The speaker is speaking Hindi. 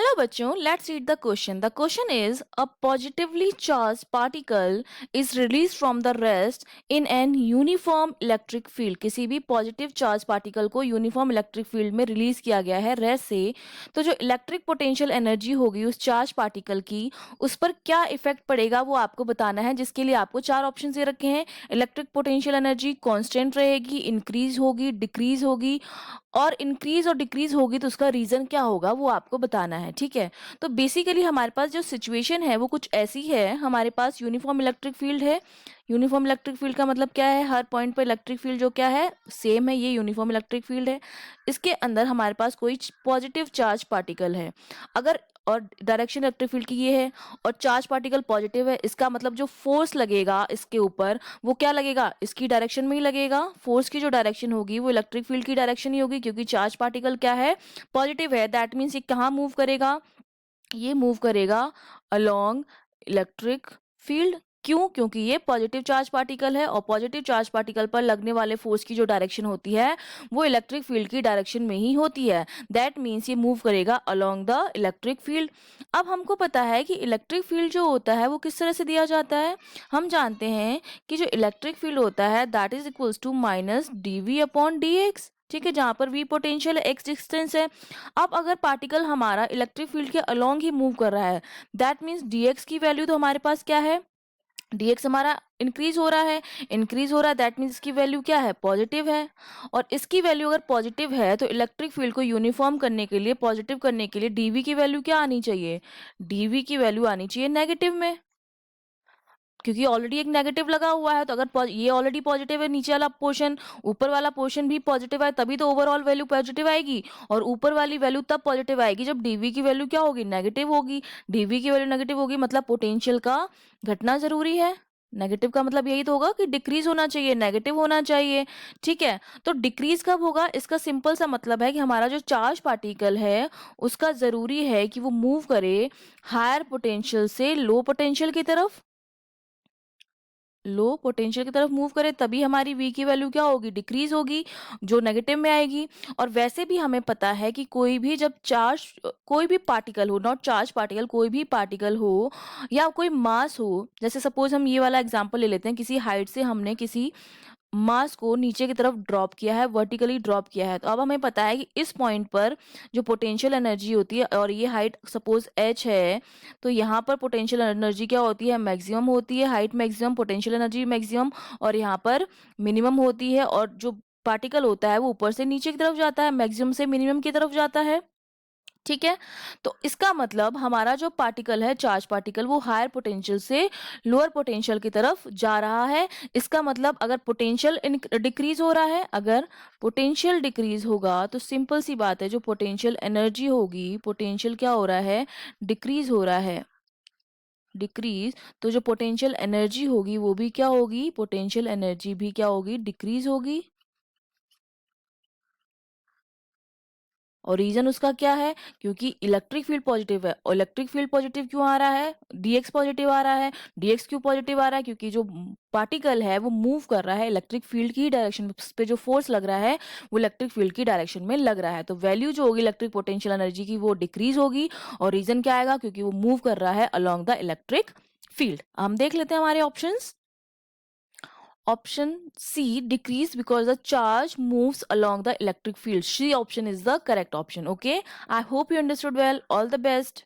Hello बच्चों, let's read the question. The question is a positively charged particle is released from the rest in an uniform electric field. किसी भी पॉजिटिव चार्ज पार्टिकल को यूनिफॉर्म इलेक्ट्रिक फील्ड में रिलीज किया गया है रेस्ट से, तो जो इलेक्ट्रिक पोटेंशियल एनर्जी होगी उस चार्ज पार्टिकल की, उस पर क्या इफेक्ट पड़ेगा वो आपको बताना है, जिसके लिए आपको चार ऑप्शन दे रखे हैं। इलेक्ट्रिक पोटेंशियल एनर्जी कांस्टेंट रहेगी, इंक्रीज होगी, डिक्रीज होगी, और इंक्रीज और डिक्रीज होगी तो उसका रीजन क्या होगा वो आपको बताना है। ठीक है, तो बेसिकली हमारे पास जो सिचुएशन है वो कुछ ऐसी है। हमारे पास यूनिफॉर्म इलेक्ट्रिक फील्ड है। यूनिफॉर्म इलेक्ट्रिक फील्ड का मतलब क्या है, हर पॉइंट पर इलेक्ट्रिक फील्ड जो क्या है सेम है, ये यूनिफॉर्म इलेक्ट्रिक फील्ड है। इसके अंदर हमारे पास कोई पॉजिटिव चार्ज पार्टिकल है, अगर और डायरेक्शन इलेक्ट्रिक फील्ड की ये है और चार्ज पार्टिकल पॉजिटिव है, इसका मतलब जो फोर्स लगेगा इसके ऊपर वो क्या लगेगा, इसकी डायरेक्शन में ही लगेगा। फोर्स की जो डायरेक्शन होगी वो इलेक्ट्रिक फील्ड की डायरेक्शन ही होगी, क्योंकि चार्ज पार्टिकल क्या है, पॉजिटिव है। दैट मीन्स ये कहाँ मूव करेगा, ये मूव करेगा अलोंग इलेक्ट्रिक फील्ड। क्यों? क्योंकि ये पॉजिटिव चार्ज पार्टिकल है और पॉजिटिव चार्ज पार्टिकल पर लगने वाले फोर्स की जो डायरेक्शन होती है वो इलेक्ट्रिक फील्ड की डायरेक्शन में ही होती है। दैट मीन्स ये मूव करेगा अलोंग द इलेक्ट्रिक फील्ड। अब हमको पता है कि इलेक्ट्रिक फील्ड जो होता है वो किस तरह से दिया जाता है। हम जानते हैं कि जो इलेक्ट्रिक फील्ड होता है that is equals to minus dv upon dx। ठीक है, जहां पर v पोटेंशियल है, x डिस्टेंस है। अब अगर पार्टिकल हमारा इलेक्ट्रिक फील्ड के अलोंग ही मूव कर रहा है, दैट मीन्स dx की वैल्यू तो हमारे पास क्या है, dx हमारा इंक्रीज हो रहा है। इंक्रीज हो रहा है दैट मीन्स इसकी वैल्यू क्या है, पॉजिटिव है। और इसकी वैल्यू अगर पॉजिटिव है तो इलेक्ट्रिक फील्ड को यूनिफॉर्म करने के लिए, पॉजिटिव करने के लिए dv की वैल्यू क्या आनी चाहिए, dv की वैल्यू आनी चाहिए नेगेटिव में, क्योंकि ऑलरेडी एक नेगेटिव लगा हुआ है। तो अगर ये ऑलरेडी पॉजिटिव है, नीचे वाला पोर्शन, ऊपर वाला पोर्शन भी पॉजिटिव है, तभी तो ओवरऑल वैल्यू पॉजिटिव आएगी। और ऊपर वाली वैल्यू तब पॉजिटिव आएगी जब डीवी की वैल्यू क्या होगी, नेगेटिव होगी। डीवी की वैल्यू नेगेटिव होगी मतलब पोटेंशियल का घटना जरूरी है। नेगेटिव का मतलब यही तो होगा कि डिक्रीज होना चाहिए, नेगेटिव होना चाहिए। ठीक है, तो डिक्रीज कब होगा, इसका सिंपल सा मतलब है कि हमारा जो चार्ज पार्टिकल है उसका जरूरी है कि वो मूव करे हायर पोटेंशियल से लो पोटेंशियल की तरफ, लो पोटेंशियल की तरफ मूव करे, तभी हमारी v की वैल्यू क्या होगी, डिक्रीज होगी, जो नेगेटिव में आएगी। और वैसे भी हमें पता है कि कोई भी जब चार्ज, कोई भी पार्टिकल हो, नॉट चार्ज पार्टिकल, कोई भी पार्टिकल हो या कोई मास हो, जैसे सपोज हम ये वाला एग्जांपल ले लेते हैं, किसी हाइट से हमने किसी मास को नीचे की तरफ ड्रॉप किया है, वर्टिकली ड्रॉप किया है, तो अब हमें पता है कि इस पॉइंट पर जो पोटेंशियल एनर्जी होती है, और ये हाइट सपोज h है, तो यहाँ पर पोटेंशियल एनर्जी क्या होती है, मैक्सिमम होती है, height maximum, potential energy maximum, और यहाँ पर मिनिमम होती है। और जो पार्टिकल होता है वो ऊपर से नीचे की तरफ जाता है, मैक्सिमम से मिनिमम की तरफ जाता है। ठीक है, तो इसका मतलब हमारा जो पार्टिकल है, चार्ज पार्टिकल, वो हायर पोटेंशियल से लोअर पोटेंशियल की तरफ जा रहा है। इसका मतलब अगर पोटेंशियल डिक्रीज हो रहा है, अगर पोटेंशियल डिक्रीज होगा तो सिंपल सी बात है, जो पोटेंशियल एनर्जी होगी, पोटेंशियल क्या हो रहा है, डिक्रीज हो रहा है, डिक्रीज। तो जो पोटेंशियल एनर्जी होगी वो भी क्या होगी, पोटेंशियल एनर्जी भी क्या होगी, डिक्रीज होगी। और रीजन उसका क्या है, क्योंकि इलेक्ट्रिक फील्ड पॉजिटिव है। और इलेक्ट्रिक फील्ड पॉजिटिव क्यों आ रहा है, डीएक्स पॉजिटिव आ रहा है। डीएक्स क्यों पॉजिटिव आ रहा है, क्योंकि जो पार्टिकल है वो मूव कर रहा है इलेक्ट्रिक फील्ड की डायरेक्शन पे, जो फोर्स लग रहा है वो इलेक्ट्रिक फील्ड की डायरेक्शन में लग रहा है। तो वैल्यू जो होगी इलेक्ट्रिक पोटेंशियल एनर्जी की वो डिक्रीज होगी। और रीजन क्या आएगा, क्योंकि वो मूव कर रहा है अलोंग द इलेक्ट्रिक फील्ड। हम देख लेते हैं हमारे options. Option C, decrease because the charge moves along the electric field. C option is the correct option. Okay, I hope you understood well. All the best.